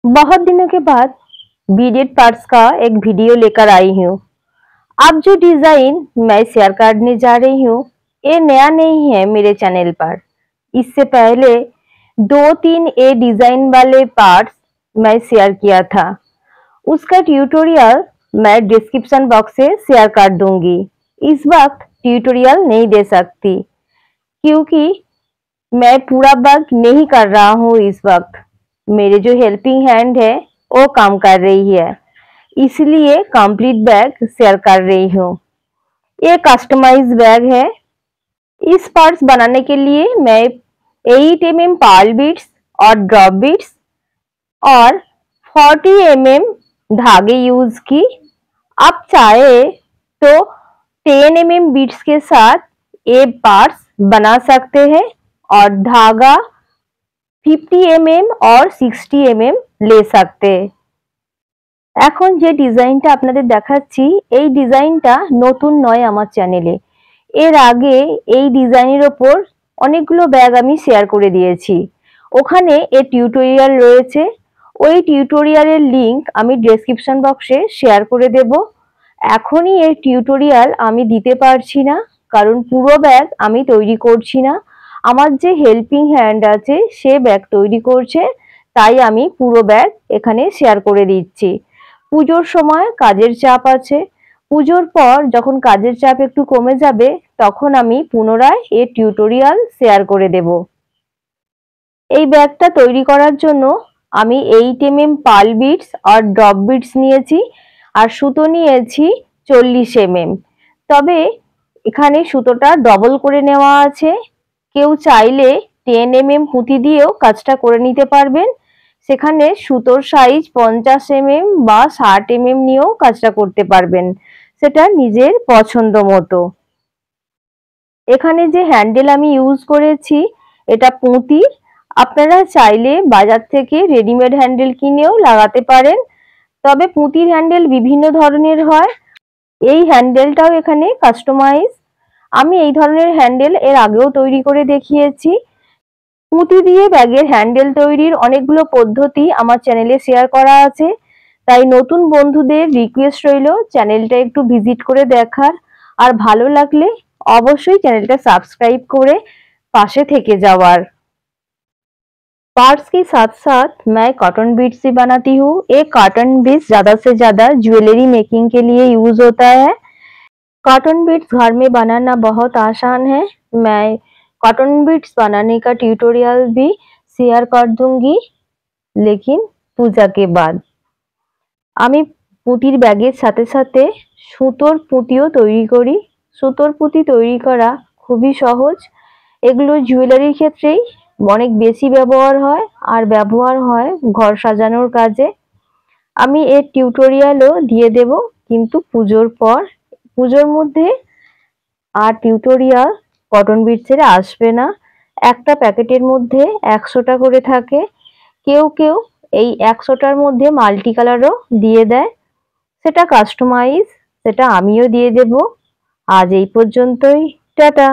बहुत दिनों के बाद बीडेड पार्ट्स का एक वीडियो लेकर आई हूँ। अब जो डिजाइन मैं शेयर करने जा रही हूँ ये नया नहीं है मेरे चैनल पर। इससे पहले 2-3 ए डिजाइन वाले पार्ट्स मैं शेयर किया था। उसका ट्यूटोरियल मैं डिस्क्रिप्शन बॉक्स से शेयर कर दूंगी। इस वक्त ट्यूटोरियल नहीं दे सकती क्योंकि मैं पूरा वर्क नहीं कर रहा हूँ। इस वक्त मेरे जो हेल्पिंग हैंड है वो काम कर रही है, इसलिए कंप्लीट बैग शेयर कर रही हूँ। ये कस्टमाइज बैग है। इस पार्ट्स बनाने के लिए मैं 8 mm पर्ल बीड्स और ड्रॉप बीड्स और 40 mm धागे यूज की। आप चाहे तो 10 mm बीड्स के साथ ये पार्ट्स बना सकते हैं और धागा 50 mm और 60 mm ले सकते। এখন যে ডিজাইনটা আপনাদের দেখাচ্ছি এই ডিজাইনটা নতুন নয় আমার চ্যানেলে। এর আগে এই ডিজাইনের উপর অনেকগুলো ব্যাগ আমি শেয়ার করে দিয়েছি। ওখানে এর টিউটোরিয়াল রয়েছে। ওই টিউটোরিয়ালের লিংক আমি ডেসক্রিপশন বক্সে শেয়ার করে দেব। এখনই এর টিউটোরিয়াল আমি দিতে পারছি না কারণ পুরো ব্যাগ আমি তৈরি করছি না। আমার যে হেল্পিং হ্যান্ড আছে সে ব্যাগ তৈরি করছে, তাই আমি পুরো ব্যাগ এখানে শেয়ার করে দিচ্ছি। পুজোর সময় কাজের চাপ আছে, পুজোর পর যখন কাজের চাপ একটু কমে যাবে তখন আমি পুনরায় এর টিউটোরিয়াল শেয়ার করে দেব। এই ব্যাগটা তৈরি করার জন্য আমি 8 mm পার্ল বিডস আর ড্রপ বিডস নিয়েছি আর সুতো নিয়েছি 40 mm। তবে এখানে সুতোটা ডবল করে নেওয়া আছে। কেউ চাইলে 10 mm পুঁতি দিয়েও কাজটা করে নিতে পারবেন। সেখানে সুতোর সাইজ 50 mm বা 60 mm নিয়েও কাজটা করতে পারবেন, সেটা নিজের পছন্দ মতো। এখানে যে হ্যান্ডেল আমি ইউজ করেছি এটা পুঁতির। আপনারা চাইলে বাজার থেকে রেডিমেড হ্যান্ডেল কিনেও লাগাতে পারেন, তবে পুঁতির হ্যান্ডেল বিভিন্ন ধরনের হয়। এই হ্যান্ডেলটাও এখানে কাস্টমাইজ। আমি এই ধরনের হ্যান্ডেল এর আগেও তৈরি করে দেখিয়েছি। পুঁতি দিয়ে ব্যাগের হ্যান্ডেল তৈরির অনেকগুলো পদ্ধতি আমার চ্যানেলে শেয়ার করা আছে, তাই নতুন বন্ধুদের রিকোয়েস্ট রইল চ্যানেলটা একটু ভিজিট করে দেখার। আর ভালো লাগলে অবশ্যই চ্যানেলটা সাবস্ক্রাইব করে पासे থেকে যাওয়ার। पार्ट्स के साथ साथ मैं कॉटन बीड्स भी बनाती हूँ। एक कॉटन बीड्स ज्यादा से ज्यादा ज्वेलरी मेकिंग के लिए यूज होता है। कॉटन बीड्स घर में बनाना बहुत आसान है। मैं कॉटन बीड्स बनाने का ट्यूटोरियल भी शेयर कर दूंगी, लेकिन पूजा के बाद। আমি পুঁতির ব্যাগের সাথে সাথে সুতোর পুঁতিও তৈরি করি। সুতোর পুঁতি তৈরি করা খুবই সহজ। এগুলো জুয়েলারির ক্ষেত্রেই অনেক বেশি ব্যবহার হয় আর ব্যবহার হয় ঘর সাজানোর কাজে। আমি এর টিউটোরিয়ালও দিয়ে দেব, কিন্তু পুজোর পর। পুজোর মধ্যে আর টিউটোরিয়াল কটন বিডসের আসবে না। একটা প্যাকেটের মধ্যে 100টা করে থাকে। কেউ কেউ এই 100টার মধ্যে মাল্টি কালারও দিয়ে দেয়, সেটা কাস্টমাইজ, সেটা আমিও দিয়ে দেব। আজ এই পর্যন্তই, টাটা।